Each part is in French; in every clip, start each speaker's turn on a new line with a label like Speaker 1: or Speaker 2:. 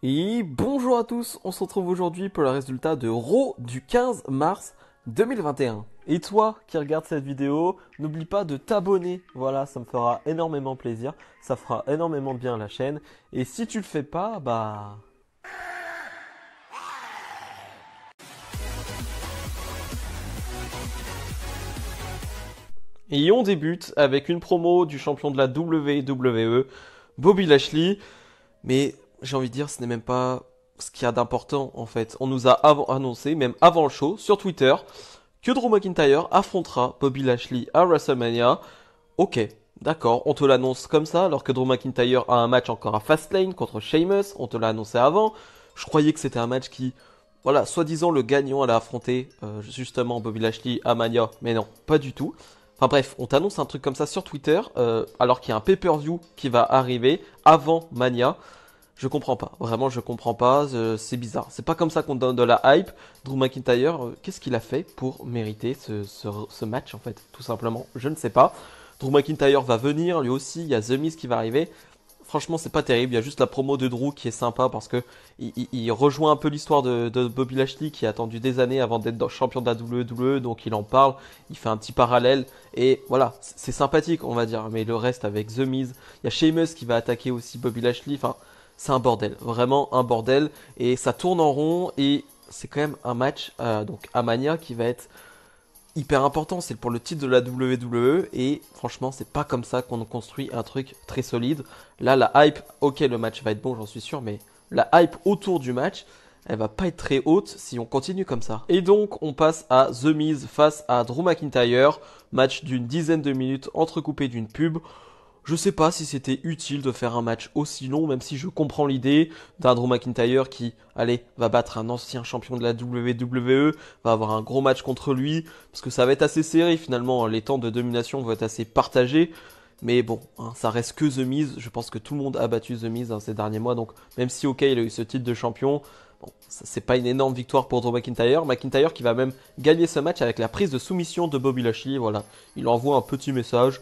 Speaker 1: Et bonjour à tous, on se retrouve aujourd'hui pour le résultat de Raw du 15 mars 2021. Et toi qui regardes cette vidéo, n'oublie pas de t'abonner, voilà, ça me fera énormément plaisir, ça fera énormément de bien à la chaîne. Et si tu le fais pas, bah... Et on débute avec une promo du champion de la WWE, Bobby Lashley. Mais j'ai envie de dire, ce n'est même pas ce qu'il y a d'important en fait. On nous a annoncé, même avant le show, sur Twitter, que Drew McIntyre affrontera Bobby Lashley à WrestleMania. Ok, d'accord, on te l'annonce comme ça, alors que Drew McIntyre a un match encore à Fastlane contre Sheamus, on te l'a annoncé avant. Je croyais que c'était un match qui, voilà, soi-disant le gagnant allait affronter justement Bobby Lashley à Mania, mais non, pas du tout. Enfin bref, on t'annonce un truc comme ça sur Twitter, alors qu'il y a un pay-per-view qui va arriver avant Mania. Je comprends pas, vraiment je comprends pas, c'est bizarre. C'est pas comme ça qu'on donne de la hype. Drew McIntyre, qu'est-ce qu'il a fait pour mériter ce match en fait, tout simplement? Je ne sais pas. Drew McIntyre va venir, lui aussi, il y a The Miz qui va arriver. Franchement, c'est pas terrible, il y a juste la promo de Drew qui est sympa parce que il rejoint un peu l'histoire de Bobby Lashley qui a attendu des années avant d'être champion de la WWE, donc il en parle, il fait un petit parallèle et voilà, c'est sympathique on va dire, mais le reste avec The Miz, il y a Sheamus qui va attaquer aussi Bobby Lashley, enfin c'est un bordel, vraiment un bordel, et ça tourne en rond, et c'est quand même un match donc à Mania qui va être hyper important, c'est pour le titre de la WWE, et franchement c'est pas comme ça qu'on construit un truc très solide. Là la hype, ok le match va être bon j'en suis sûr, mais la hype autour du match, elle va pas être très haute si on continue comme ça. Et donc on passe à The Miz face à Drew McIntyre, match d'une dizaine de minutes entrecoupé d'une pub. Je sais pas si c'était utile de faire un match aussi long, même si je comprends l'idée d'un Drew McIntyre qui, allez, va battre un ancien champion de la WWE, va avoir un gros match contre lui, parce que ça va être assez serré finalement, les temps de domination vont être assez partagés. Mais bon, hein, ça reste que The Miz, je pense que tout le monde a battu The Miz ces derniers mois, donc même si ok il a eu ce titre de champion, bon, c'est pas une énorme victoire pour Drew McIntyre. McIntyre qui va même gagner ce match avec la prise de soumission de Bobby Lashley, voilà. Il envoie un petit message.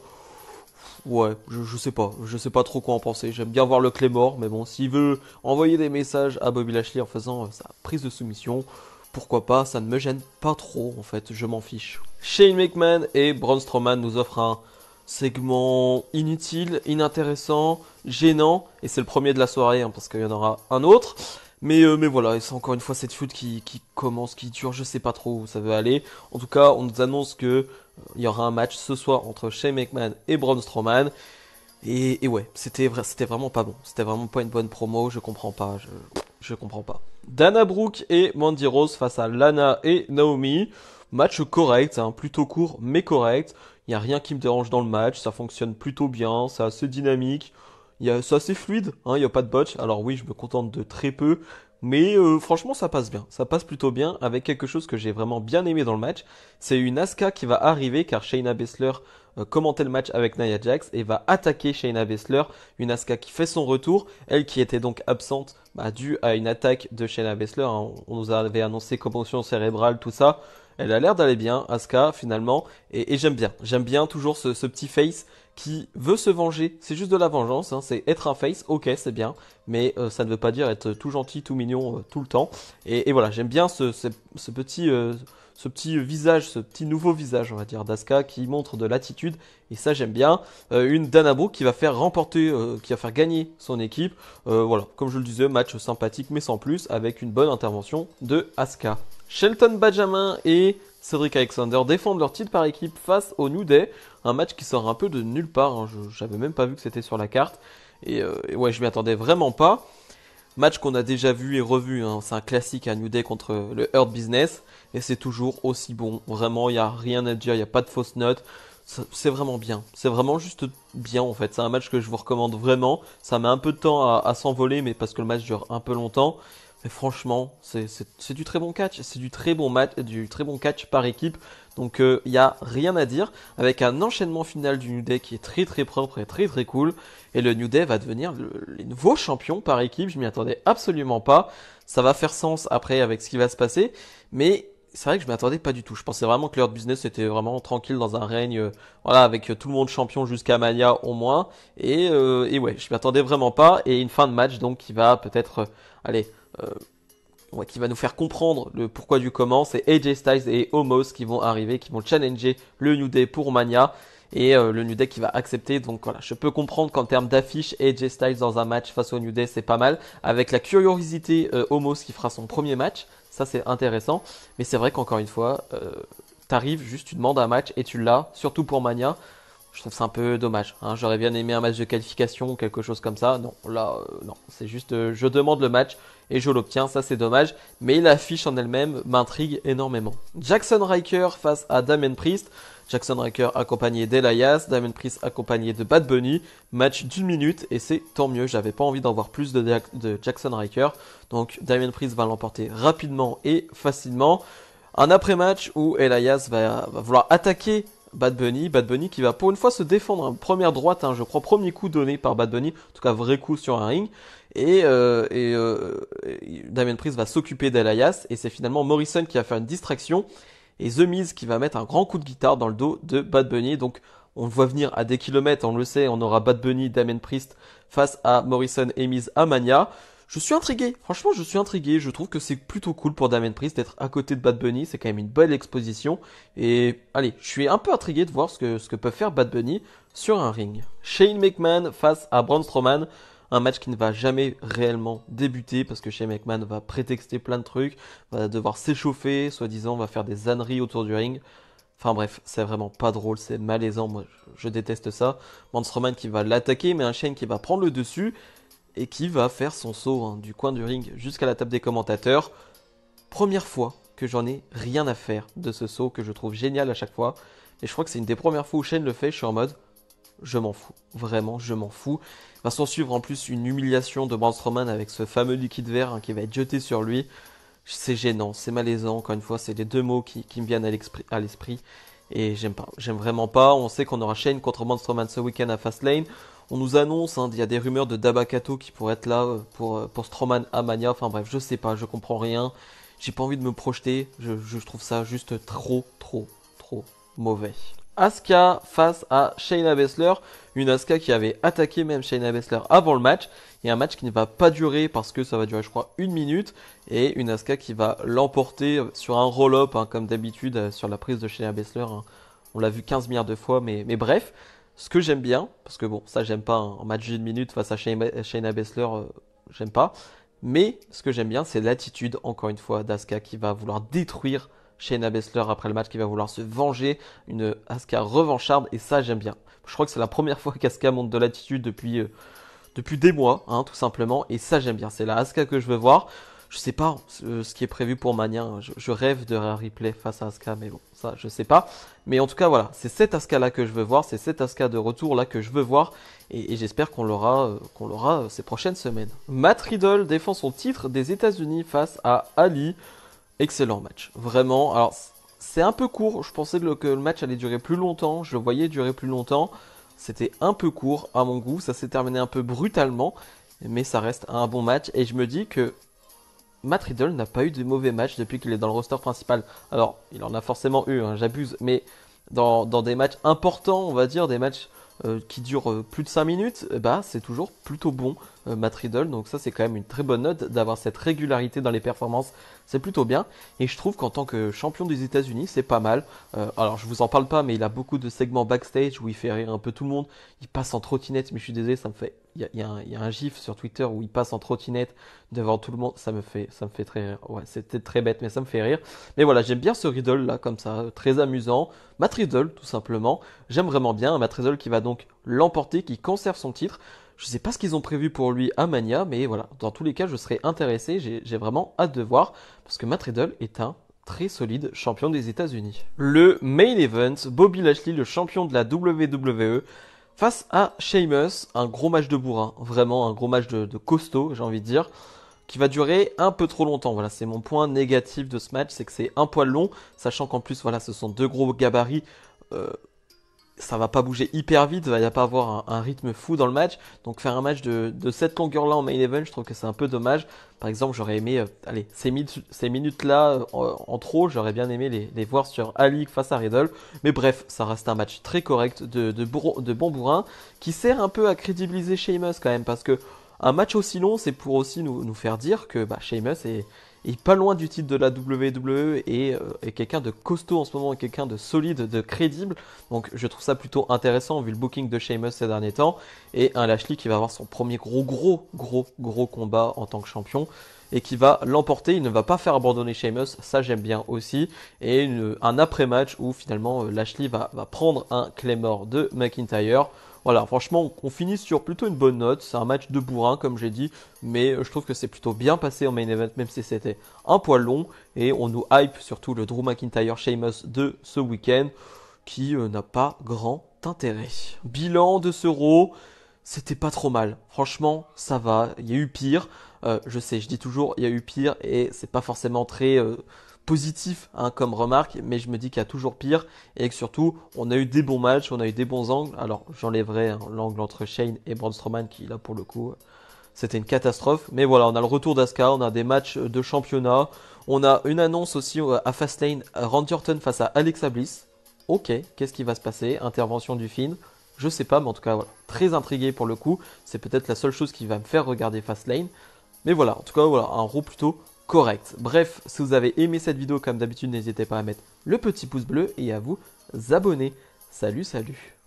Speaker 1: Ouais, je sais pas trop quoi en penser. J'aime bien voir le Claymore, mais bon, s'il veut envoyer des messages à Bobby Lashley en faisant sa prise de soumission, pourquoi pas, ça ne me gêne pas trop en fait, je m'en fiche. Shane McMahon et Braun Strowman nous offrent un segment inutile, inintéressant, gênant, et c'est le premier de la soirée hein, parce qu'il y en aura un autre. Mais voilà, et c'est encore une fois cette feud qui commence, qui dure, je sais pas trop où ça veut aller. En tout cas, on nous annonce que il y aura un match ce soir entre Shane McMahon et Braun Strowman. Et ouais, c'était vraiment pas bon. C'était vraiment pas une bonne promo, je comprends pas, je comprends pas. Dana Brooke et Mandy Rose face à Lana et Naomi. Match correct, hein, plutôt court mais correct. Il n'y a rien qui me dérange dans le match, ça fonctionne plutôt bien, c'est assez dynamique. C'est assez fluide, hein, il n'y a pas de botch. Alors oui, je me contente de très peu, mais franchement ça passe bien. Ça passe plutôt bien avec quelque chose que j'ai vraiment bien aimé dans le match. C'est une Asuka qui va arriver car Shayna Baszler commentait le match avec Nia Jax et va attaquer Shayna Baszler. Une Asuka qui fait son retour, elle qui était donc absente due à une attaque de Shayna Baszler. Hein. On nous avait annoncé commotion cérébrale, tout ça. Elle a l'air d'aller bien, Asuka, finalement, et j'aime bien. J'aime bien toujours ce petit face qui veut se venger. C'est juste de la vengeance, hein. C'est être un face, ok, c'est bien, mais ça ne veut pas dire être tout gentil, tout mignon, tout le temps. Et voilà, j'aime bien ce petit visage, ce petit nouveau visage, on va dire, d'Asuka qui montre de l'attitude, et ça j'aime bien. Une Dana Brooke qui va faire remporter, qui va faire gagner son équipe. Voilà, comme je le disais, match sympathique mais sans plus, avec une bonne intervention de Asuka. Shelton Benjamin et Cedric Alexander défendent leur titre par équipe face au New Day. Un match qui sort un peu de nulle part. Hein. J'avais même pas vu que c'était sur la carte. Et ouais, je m'y attendais vraiment pas. Match qu'on a déjà vu et revu. Hein. C'est un classique à New Day contre le Hurt Business. Et c'est toujours aussi bon. Vraiment, il n'y a rien à dire. Il n'y a pas de fausses notes. C'est vraiment bien. C'est vraiment juste bien en fait. C'est un match que je vous recommande vraiment. Ça met un peu de temps à s'envoler, mais parce que le match dure un peu longtemps. Mais franchement, c'est du très bon catch. C'est du très bon match, du très bon catch par équipe. Donc il n'y a rien à dire. Avec un enchaînement final du New Day qui est très très propre et très très cool. Et le New Day va devenir les nouveaux champions par équipe. Je m'y attendais absolument pas. Ça va faire sens après avec ce qui va se passer. Mais c'est vrai que je m'attendais pas du tout. Je pensais vraiment que leur business était vraiment tranquille dans un règne, voilà, avec tout le monde champion jusqu'à Mania au moins. Et ouais, je m'attendais vraiment pas. Et une fin de match donc qui va peut-être, allez, euh, ouais, qui va nous faire comprendre le pourquoi du comment. C'est AJ Styles et Omos qui vont arriver, qui vont challenger le New Day pour Mania. Et le New Day qui va accepter. Donc voilà, je peux comprendre qu'en termes d'affiche, AJ Styles dans un match face au New Day, c'est pas mal. Avec la curiosité, Omos qui fera son premier match. Ça, c'est intéressant. Mais c'est vrai qu'encore une fois, t'arrives juste, tu demandes un match et tu l'as, surtout pour Mania. Je trouve ça un peu dommage, hein. J'aurais bien aimé un match de qualification ou quelque chose comme ça. Non, là, non. C'est juste, je demande le match et je l'obtiens. Ça, c'est dommage. Mais l'affiche en elle-même m'intrigue énormément. Jackson Ryker face à Damien Priest. Jackson Ryker accompagné d'Elias. Damien Priest accompagné de Bad Bunny. Match d'une minute et c'est tant mieux. J'avais pas envie d'en voir plus de Jackson Ryker. Donc, Damien Priest va l'emporter rapidement et facilement. Un après-match où Elias va vouloir attaquer Bad Bunny qui va pour une fois se défendre, hein. Première droite, hein, je crois, premier coup donné par Bad Bunny, en tout cas vrai coup sur un ring. Et Damien Priest va s'occuper d'Elias et c'est finalement Morrison qui va faire une distraction et The Miz qui va mettre un grand coup de guitare dans le dos de Bad Bunny. Donc on le voit venir à des kilomètres, on le sait, on aura Bad Bunny, Damien Priest face à Morrison et Miz à Mania. Je suis intrigué, franchement je suis intrigué, je trouve que c'est plutôt cool pour Damien Priest d'être à côté de Bad Bunny, c'est quand même une belle exposition. Et allez, je suis un peu intrigué de voir ce que peut faire Bad Bunny sur un ring. Shane McMahon face à Braun Strowman, un match qui ne va jamais réellement débuter parce que Shane McMahon va prétexter plein de trucs, va devoir s'échauffer, soi-disant va faire des âneries autour du ring. Enfin bref, c'est vraiment pas drôle, c'est malaisant, moi je déteste ça. Braun Strowman qui va l'attaquer, mais un Shane qui va prendre le dessus et qui va faire son saut, hein, du coin du ring jusqu'à la table des commentateurs. Première fois que j'en ai rien à faire de ce saut que je trouve génial à chaque fois. Et je crois que c'est une des premières fois où Shane le fait, je suis en mode je m'en fous, vraiment je m'en fous. Va s'en suivre en plus une humiliation de Braun Strowman avec ce fameux liquide vert, hein, qui va être jeté sur lui. C'est gênant, c'est malaisant, encore une fois, c'est les deux mots qui me viennent à l'esprit. Et j'aime pas, j'aime vraiment pas. On sait qu'on aura Shane contre Braun Strowman ce week-end à Fastlane. On nous annonce, hein, il y a des rumeurs de Dabakato qui pourrait être là pour Strowman à Mania. Enfin bref, je sais pas, je comprends rien. J'ai pas envie de me projeter. Je trouve ça juste trop, trop, trop mauvais. Asuka face à Shayna Baszler. Une Asuka qui avait attaqué même Shayna Baszler avant le match. Et un match qui ne va pas durer parce que ça va durer, je crois, une minute. Et une Asuka qui va l'emporter sur un roll-up, hein, comme d'habitude, sur la prise de Shayna Baszler, hein. On l'a vu 15 milliards de fois, mais bref. Ce que j'aime bien, parce que bon, ça j'aime pas, un match d'une minute face à Shayna Baszler, j'aime pas. Mais ce que j'aime bien, c'est l'attitude, encore une fois, d'Asuka qui va vouloir détruire Shayna Baszler après le match, qui va vouloir se venger, une Asuka revancharde, et ça j'aime bien. Je crois que c'est la première fois qu'Asuka montre de l'attitude depuis des mois, hein, tout simplement, et ça j'aime bien. C'est la Asuka que je veux voir. Je sais pas ce qui est prévu pour Mania, hein. Je rêve de Rhea Ripley face à Asuka, mais bon, ça je sais pas. Mais en tout cas voilà, c'est cette Asuka là que je veux voir, c'est cette Asuka de retour là que je veux voir, et j'espère qu'on l'aura ces prochaines semaines. Matt Riddle défend son titre des États-Unis face à Ali. Excellent match, vraiment. Alors c'est un peu court, je pensais que le match allait durer plus longtemps, je le voyais durer plus longtemps. C'était un peu court à mon goût, ça s'est terminé un peu brutalement, mais ça reste un bon match. Et je me dis que Matt Riddle n'a pas eu de mauvais matchs depuis qu'il est dans le roster principal. Alors, il en a forcément eu, hein, j'abuse, mais dans des matchs importants, on va dire, des matchs qui durent plus de 5 minutes, bah, c'est toujours plutôt bon, Matt Riddle. Donc ça, c'est quand même une très bonne note d'avoir cette régularité dans les performances. C'est plutôt bien. Et je trouve qu'en tant que champion des États-Unis, c'est pas mal. Alors, je vous en parle pas, mais il a beaucoup de segments backstage où il fait rire un peu tout le monde. Il passe en trottinette, mais je suis désolé, ça me fait... Il y a un gif sur Twitter où il passe en trottinette devant tout le monde. Ça me fait très rire. Ouais, c'était très bête, mais ça me fait rire. Mais voilà, j'aime bien ce Riddle là, comme ça, très amusant. Matt Riddle, tout simplement. J'aime vraiment bien. Matt Riddle qui va donc l'emporter, qui conserve son titre. Je sais pas ce qu'ils ont prévu pour lui à Mania, mais voilà. Dans tous les cas, je serais intéressé. J'ai vraiment hâte de voir. Parce que Matt Riddle est un très solide champion des États-Unis. Le main event, Bobby Lashley, le champion de la WWE, face à Sheamus, un gros match de bourrin, vraiment un gros match de costaud, j'ai envie de dire, qui va durer un peu trop longtemps. Voilà, c'est mon point négatif de ce match, c'est que c'est un poil long, sachant qu'en plus, voilà, ce sont deux gros gabarits. euh, ça va pas bouger hyper vite, il va y pas avoir un rythme fou dans le match. Donc faire un match de cette longueur-là en main event, je trouve que c'est un peu dommage. Par exemple, j'aurais aimé, allez, ces minutes-là en trop, j'aurais bien aimé les voir sur Ali face à Riddle. Mais bref, ça reste un match très correct de bon bourrin qui sert un peu à crédibiliser Sheamus quand même. Parce que un match aussi long, c'est pour aussi nous faire dire que bah, Sheamus est pas loin du titre de la WWE et est quelqu'un de costaud en ce moment, quelqu'un de solide, de crédible. Donc je trouve ça plutôt intéressant vu le booking de Sheamus ces derniers temps. Et un Lashley qui va avoir son premier gros combat en tant que champion et qui va l'emporter. Il ne va pas faire abandonner Sheamus, ça j'aime bien aussi. Et un après-match où finalement Lashley va prendre un Claymore de McIntyre. Voilà, franchement, on finit sur plutôt une bonne note. C'est un match de bourrin, comme j'ai dit, mais je trouve que c'est plutôt bien passé en main event, même si c'était un poil long. Et on nous hype surtout le Drew McIntyre Sheamus de ce week-end, qui n'a pas grand intérêt. Bilan de ce Raw, c'était pas trop mal. Franchement, ça va. Il y a eu pire. Je sais, je dis toujours, il y a eu pire, et c'est pas forcément très positif hein, comme remarque, mais je me dis qu'il y a toujours pire et que surtout on a eu des bons matchs, on a eu des bons angles. Alors j'enlèverai hein, l'angle entre Shane et Braun Strowman qui là pour le coup c'était une catastrophe. Mais voilà, on a le retour d'Asuka, on a des matchs de championnat, on a une annonce aussi à Fastlane, Randy Orton face à Alexa Bliss. Ok, qu'est-ce qui va se passer? Intervention du film. Je sais pas, mais en tout cas, voilà, très intrigué pour le coup. C'est peut-être la seule chose qui va me faire regarder Fastlane. Mais voilà, en tout cas, voilà, un Raw plutôt correct. Bref, si vous avez aimé cette vidéo, comme d'habitude, n'hésitez pas à mettre le petit pouce bleu et à vous abonner. Salut, salut!